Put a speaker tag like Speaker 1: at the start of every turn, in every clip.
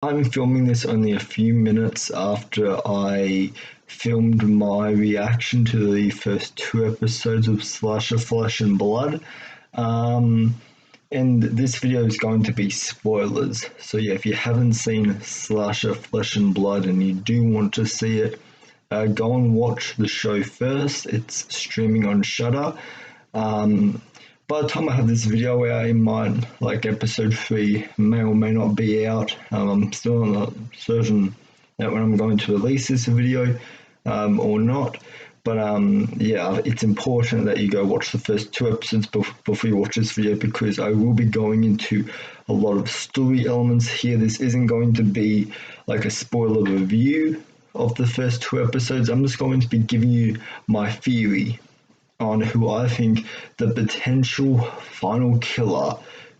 Speaker 1: I'm filming this only a few minutes after I filmed my reaction to the first two episodes of Slasher Flesh and Blood. Um, and this video is going to be spoilers. So, yeah, if you haven't seen Slasher Flesh and Blood and you do want to see it, go and watch the show first. It's streaming on Shudder. Um, by the time I have this video out, it might, like episode 3 may or may not be out. I'm still not certain that when I'm going to release this video or not. But yeah, it's important that you go watch the first two episodes before you watch this video, because I will be going into a lot of story elements here. This isn't going to be like a spoiler review of the first two episodes. I'm just going to be giving you my theory on who I think the potential final killer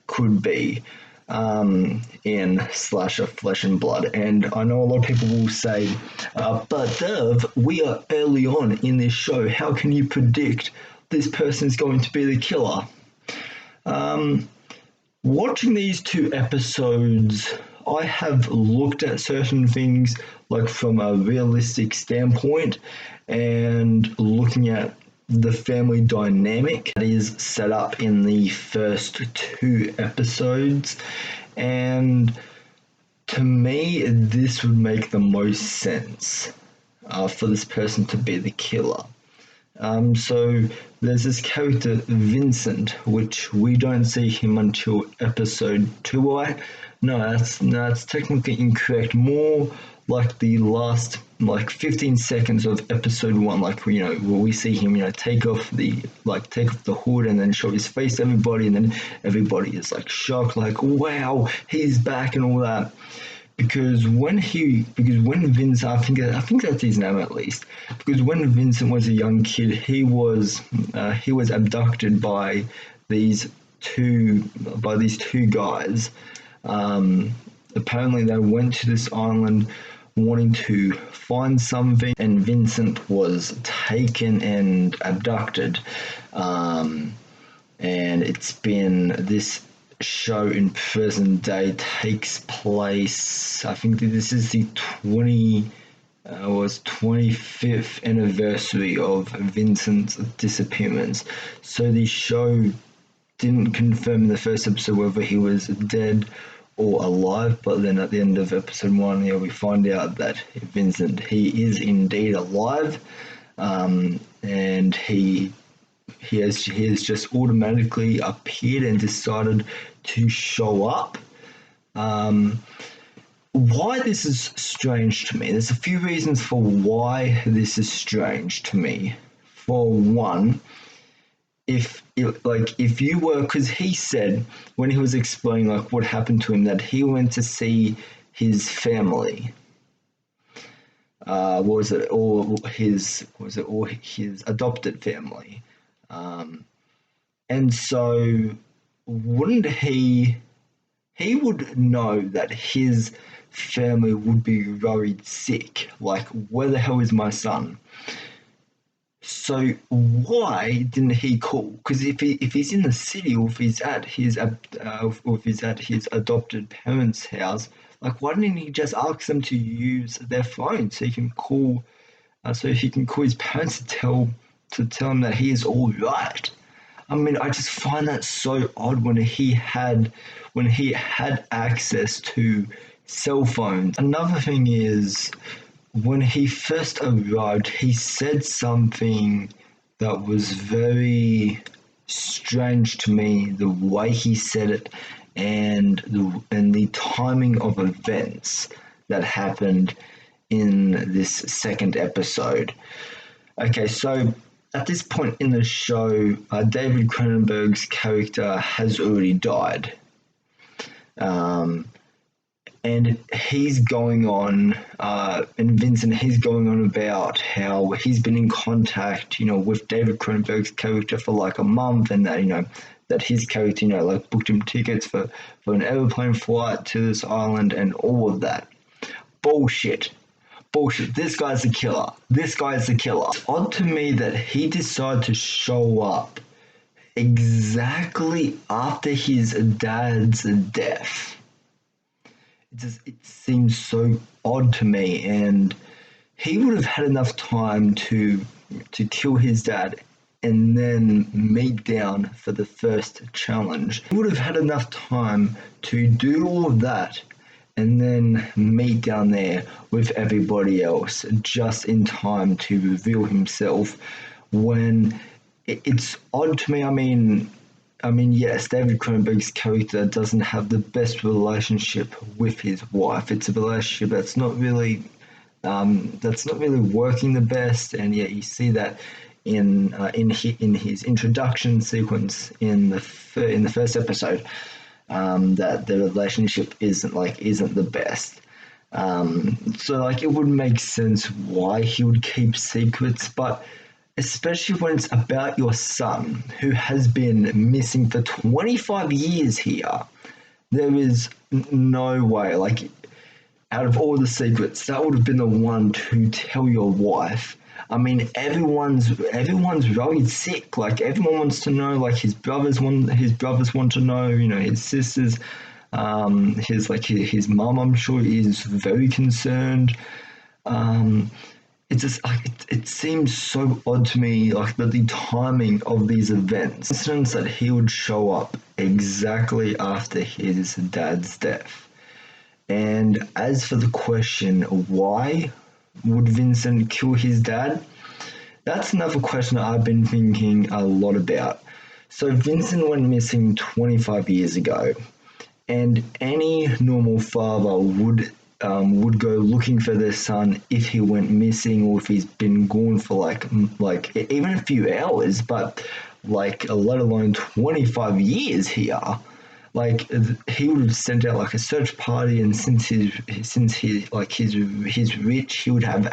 Speaker 1: could be in Slasher Flesh and Blood. And I know a lot of people will say, but Dev, we are early on in this show. How can you predict this person's going to be the killer? Watching these two episodes, I have looked at certain things like from a realistic standpoint and looking at the family dynamic that is set up in the first two episodes, and to me this would make the most sense for this person to be the killer. So there's this character Vincent, which we don't see him until episode 2. That's technically incorrect. More like the last 15 seconds of episode 1, where we see him take off the hood and then show his face to everybody, and then everybody is shocked, wow, he's back and all that. Because when Vincent, I think that's his name at least. Because when Vincent was a young kid, he was abducted by these two guys. Apparently, they went to this island wanting to find something, and Vincent was taken and abducted. And it's been this show in present day takes place, I think this is the 25th anniversary of Vincent's disappearance. So the show didn't confirm in the first episode whether he was dead or alive, but then at the end of episode 1, we find out that Vincent, he is indeed alive, and he has just automatically appeared and decided to show up. Why this is strange to me, there's a few reasons for why this is strange to me. For one, if you were, because he said when he was explaining what happened to him, that he went to see his family. Or his adopted family. And so wouldn't he would know that his family would be worried sick, where the hell is my son? So why didn't he call? Because if he's in the city, or if he's at his adopted parents' house, why didn't he just ask them to use their phone so he can call his parents to tell him that he is all right? I mean, I just find that so odd when he had access to cell phones. Another thing is, when he first arrived, he said something that was very strange to me, the way he said it and the timing of events that happened in this second episode. Okay, so at this point in the show, David Cronenberg's character has already died. And he's going on, and Vincent, he's going on about how he's been in contact, with David Cronenberg's character for a month, and that, that his character, booked him tickets for an airplane flight to this island and all of that. Bullshit. This guy's the killer. It's odd to me that he decided to show up exactly after his dad's death. it seems so odd to me. And he would have had enough time to kill his dad and then meet down for the first challenge. He would have had enough time to do all of that and then meet down there with everybody else just in time to reveal himself when it's odd to me. I mean, yes, David Cronenberg's character doesn't have the best relationship with his wife. It's a relationship that's not really working the best, and yet you see that in his introduction sequence in the first episode, that the relationship isn't the best. So like it would make sense why he would keep secrets, but especially when it's about your son who has been missing for 25 years here, there is no way, like, out of all the secrets, that would have been the one to tell your wife. I mean, everyone's worried sick. Like everyone wants to know. Like his brothers want to know. You know, his sisters, his mom. I'm sure is very concerned. Um, it just like it seems so odd to me, like the timing of these events. For instance, that he would show up exactly after his dad's death. And as for the question, why would Vincent kill his dad? That's another question I've been thinking a lot about. So Vincent went missing 25 years ago, and any normal father would go looking for their son if he went missing or if he's been gone for like even a few hours, but like let alone 25 years here. Like he would have sent out like a search party, and since he's rich, he would have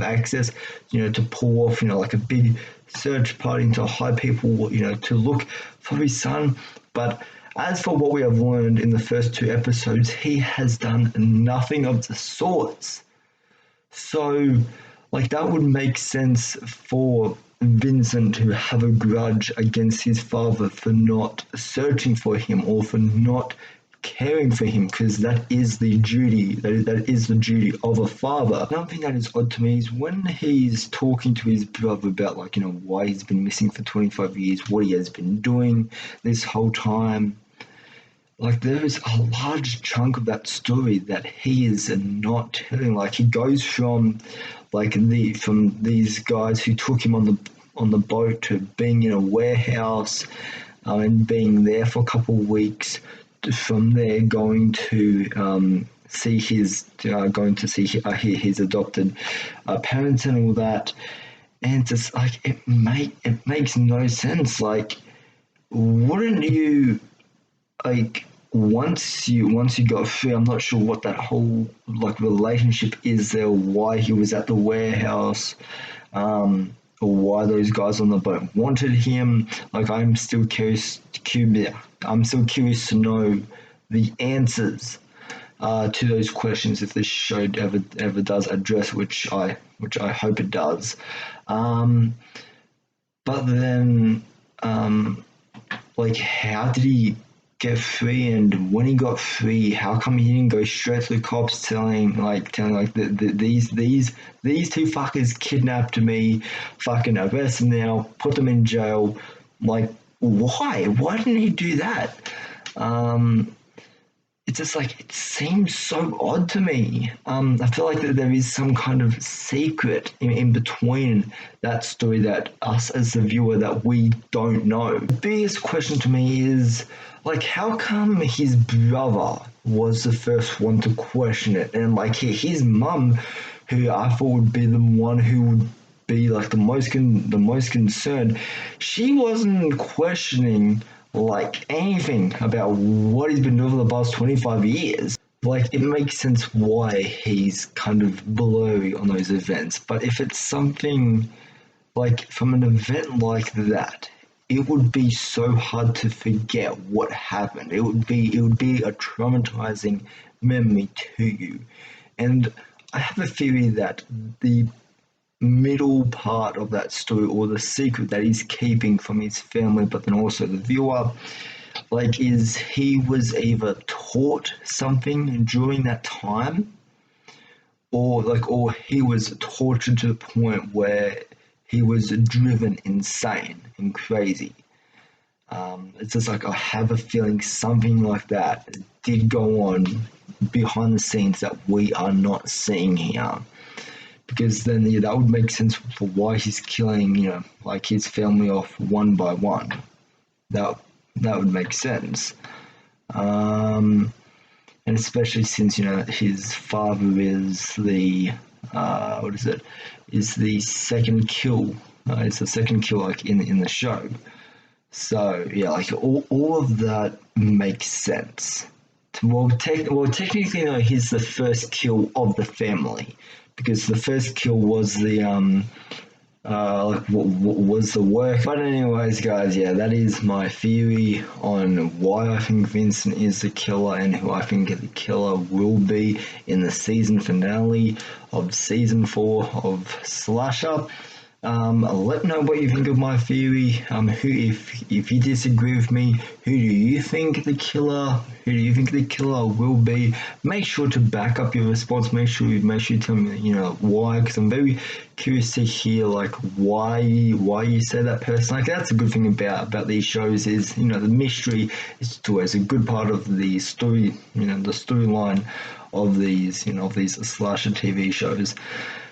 Speaker 1: access, to pull off, like a big search party to hire people, to look for his son. But as for what we have learned in the first two episodes, he has done nothing of the sorts. So, like, that would make sense for Vincent to have a grudge against his father for not searching for him or for not caring for him, because that is the duty that is the duty of a father. Another thing that is odd to me is when he's talking to his brother about, like, why he's been missing for 25 years, what he has been doing this whole time. Like, there is a large chunk of that story that he is not telling. Like, he goes from from these guys who took him on the boat to being in a warehouse, and being there for a couple of weeks. From there, going to see his adopted parents and all that. And it's just like it makes no sense. Like, wouldn't you, like, once you got free, I'm not sure what that whole like relationship is there, why he was at the warehouse, or why those guys on the boat wanted him. Like, I'm still curious to know the answers to those questions if this show ever does address, which I hope it does. Um, but then, like, how did he get free? And when he got free, how come he didn't go straight to the cops telling these two fuckers kidnapped me, fucking arrest them now, put them in jail? Like, why didn't he do that? It's just like, it seems so odd to me. I feel like that there is some kind of secret in between that story that us as the viewer that we don't know. The biggest question to me is, like, how come his brother was the first one to question it, and like his mum, who I thought would be the one who would be like the most concerned, she wasn't questioning like anything about what he's been doing for the past 25 years. Like, it makes sense why he's kind of blurry on those events, but if it's something like from an event like that, it would be so hard to forget what happened. It would be a traumatizing memory to you. And I have a theory that the middle part of that story, or the secret that he's keeping from his family, but then also the viewer, like, is he was either taught something during that time, or he was tortured to the point where he was driven insane and crazy. It's just like I have a feeling something like that did go on behind the scenes that we are not seeing here. Because then, yeah, that would make sense for why he's killing, like his family off one by one. That that would make sense. Um, and especially since his father is the what is it? Is the second kill. It's the second kill, like in the show. So yeah, like all of that makes sense. Technically, no, he's the first kill of the family because the first kill was the like what was the work. But anyways, guys, yeah, that is my theory on why I think Vincent is the killer and who I think the killer will be in the season finale of season 4 of Slasher. Let me know what you think of my theory. If you disagree with me, who do you think the killer? Who do you think the killer will be? Make sure to back up your response. Make sure you tell me why, because I'm very curious to hear like why you say that person. Like that's a good thing about these shows is the mystery is always a good part of the story. The storyline of these slasher TV shows.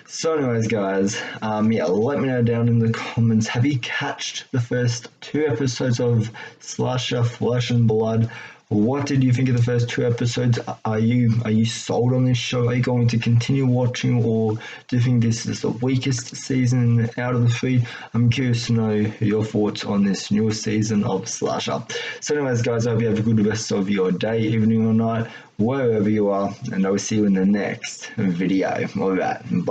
Speaker 1: So anyways, guys, yeah, let me know down in the comments. Have you catched the first 2 episodes of Slasher Flesh and Blood? What did you think of the first 2 episodes? Are you sold on this show? Are you going to continue watching, or do you think this is the weakest season out of the 3? I'm curious to know your thoughts on this newest season of Slasher. So anyways, guys, I hope you have a good rest of your day, evening, or night, wherever you are, and I will see you in the next video. Alright, bye.